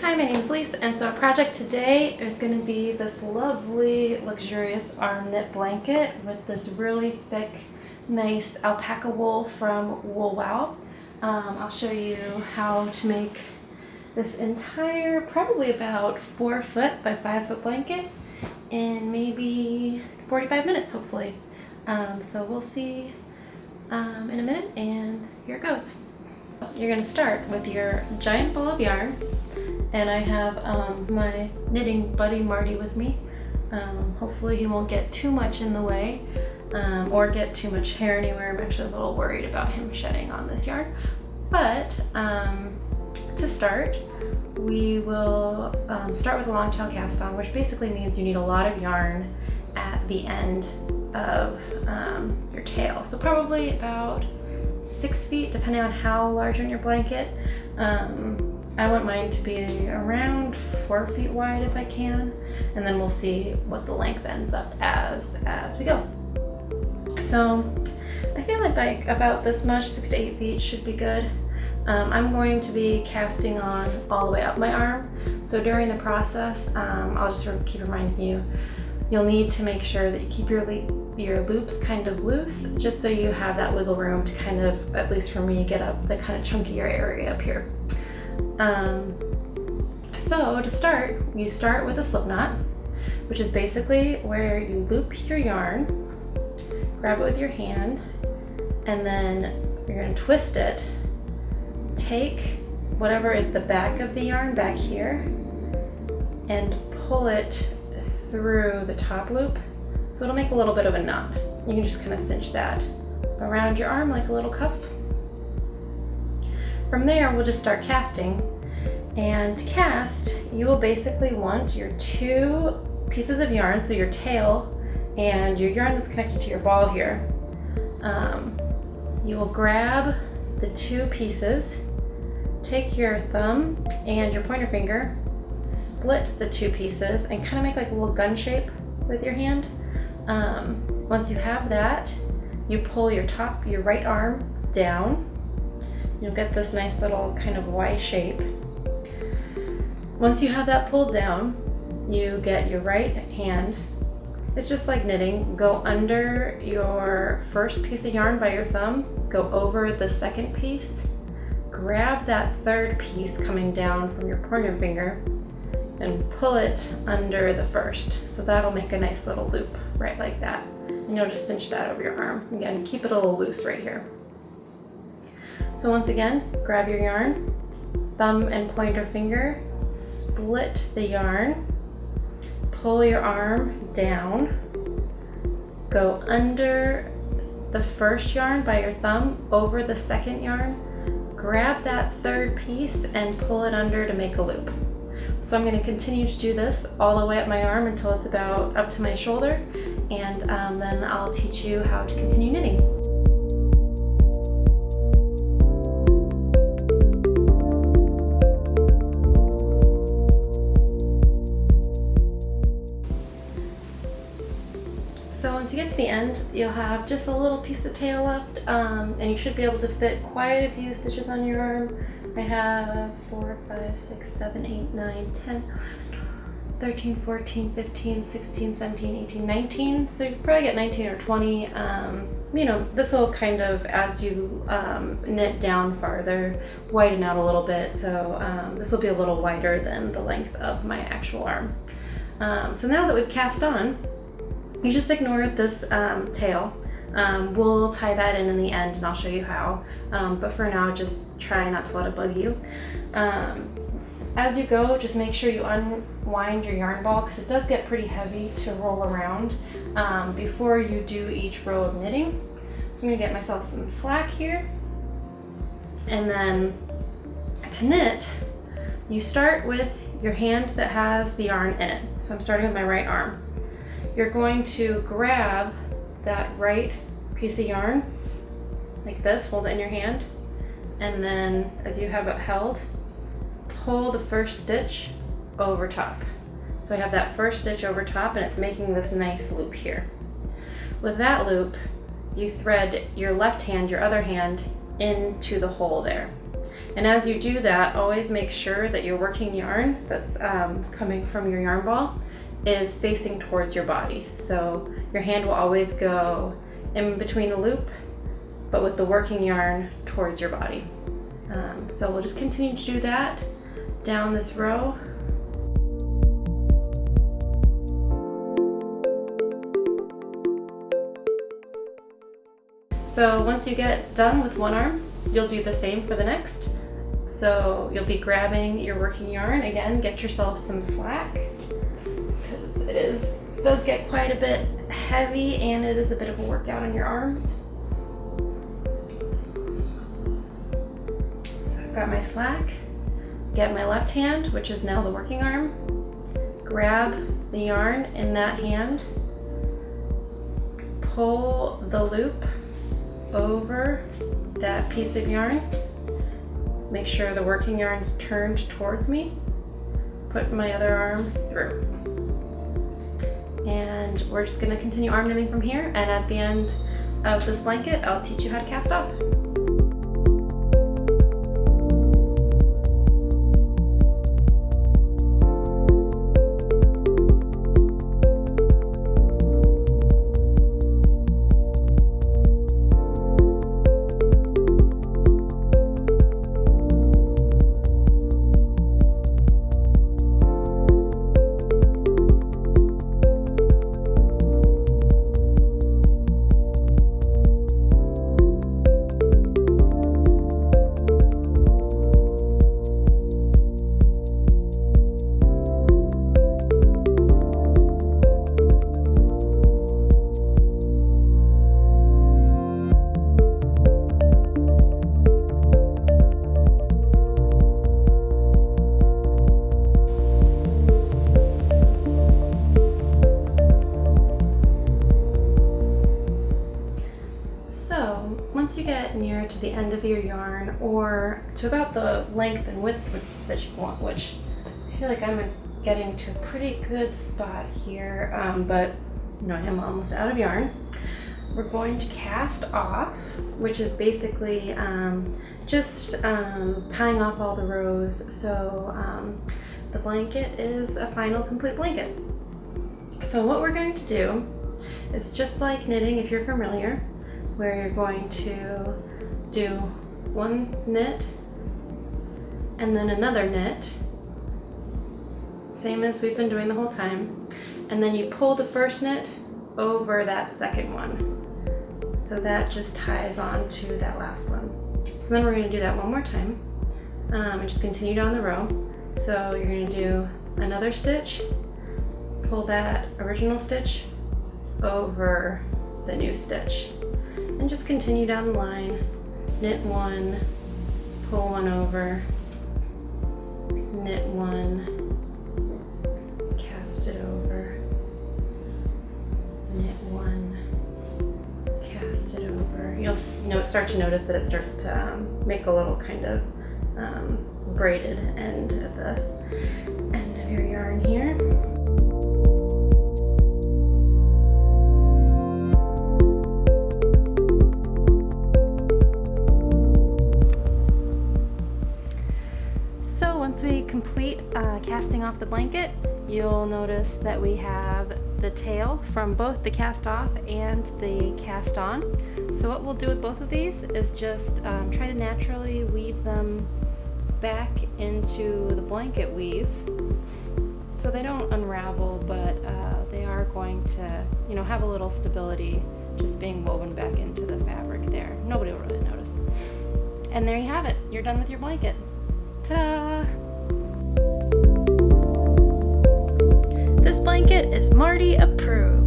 Hi, my name is Lisa, and so our project today is going to be this lovely, luxurious arm knit blanket with this really thick, nice alpaca wool from Wool Wow. I'll show you how to make this entire, probably about 4 foot by 5 foot blanket in maybe 45 minutes, hopefully. So we'll see in a minute, and here it goes. You're going to start with your giant ball of yarn. And I have my knitting buddy Marty with me. Hopefully he won't get too much in the way or get too much hair anywhere. I'm actually a little worried about him shedding on this yarn. But to start, we will start with a long tail cast on, which basically means you need a lot of yarn at the end of your tail. So probably about 6 feet, depending on how large you want your blanket. I want mine to be around 4 feet wide if I can, and then we'll see what the length ends up as we go. So I feel like about this much, 6 to 8 feet should be good. I'm going to be casting on all the way up my arm. So during the process, I'll just keep reminding you, you'll need to make sure that you keep your loops kind of loose, just so you have that wiggle room to kind of, at least for me, get up the kind of chunkier area up here. So to start, you start with a slip knot, which is basically where you loop your yarn, grab it with your hand, and then you're going to twist it. Take whatever is the back of the yarn back here and pull it through the top loop, so it'll make a little bit of a knot. You can just kind of cinch that around your arm like a little cuff. From there, we'll just start casting. And to cast, you will basically want your 2 pieces of yarn, so your tail and your yarn that's connected to your ball here. You will grab the 2 pieces, take your thumb and your pointer finger, split the 2 pieces, and kind of make like a little gun shape with your hand. Once you have that, you pull your right arm down. You'll get this nice little kind of Y shape. Once you have that pulled down, you get your right hand. It's just like knitting. Go under your first piece of yarn by your thumb, go over the second piece, grab that third piece coming down from your pointer finger, and pull it under the first. So that'll make a nice little loop right like that. And you'll just cinch that over your arm. Again, keep it a little loose right here. So once again, grab your yarn, thumb and pointer finger, split the yarn, pull your arm down, go under the first yarn by your thumb, over the second yarn, grab that third piece and pull it under to make a loop. So I'm going to continue to do this all the way up my arm until it's about up to my shoulder, and then I'll teach you how to continue knitting. So once you get to the end, you'll have just a little piece of tail left, and you should be able to fit quite a few stitches on your arm. I have 4, 5, 6, 7, 8, 9, 10, 13, 14, 15, 16, 17, 18, 19. So you probably get 19 or 20. You know, this will kind of, as you knit down farther, widen out a little bit. So this will be a little wider than the length of my actual arm. So now that we've cast on, you just ignore this tail. We'll tie that in the end, and I'll show you how. But for now, just try not to let it bug you. As you go, just make sure you unwind your yarn ball, because it does get pretty heavy to roll around before you do each row of knitting. So I'm going to get myself some slack here. And then to knit, you start with your hand that has the yarn in it. So I'm starting with my right arm. You're going to grab that right piece of yarn like this, hold it in your hand, and then as you have it held, pull the first stitch over top. So I have that first stitch over top, and it's making this nice loop here. With that loop, you thread your left hand, your other hand, into the hole there. And as you do that, always make sure that your working yarn that's coming from your yarn ball is facing towards your body. So your hand will always go in between the loop, but with the working yarn towards your body. So we'll just continue to do that down this row. So once you get done with one arm, you'll do the same for the next. So you'll be grabbing your working yarn. Again, get yourself some slack, because it does get quite a bit heavy and it is a bit of a workout on your arms. So I've got my slack. Get my left hand, which is now the working arm. Grab the yarn in that hand. Pull the loop over that piece of yarn. Make sure the working yarn's turned towards me. Put my other arm through. And we're just gonna continue arm knitting from here, and at the end of this blanket, I'll teach you how to cast off. Once you get near to the end of your yarn, or to about the length and width that you want, which I feel like I'm getting to a pretty good spot here, but I am almost out of yarn, we're going to cast off, which is basically just tying off all the rows, so the blanket is a final complete blanket. So what we're going to do is just like knitting, if you're familiar, where you're going to do one knit and then another knit, same as we've been doing the whole time, and then you pull the first knit over that second one. So that just ties on to that last one. So then we're going to do that one more time, and just continue down the row. So you're going to do another stitch, pull that original stitch over the new stitch, and just continue down the line. Knit one, pull one over, knit one, cast it over, knit one, cast it over. You'll start to notice that it starts to make a little kind of braided end at the end of your yarn here. Once we complete casting off the blanket, you'll notice that we have the tail from both the cast off and the cast on. So what we'll do with both of these is just try to naturally weave them back into the blanket weave so they don't unravel, but they are going to have a little stability just being woven back into the fabric there. Nobody will really notice. And there you have it. You're done with your blanket. Ta-da! This blanket is Marty approved.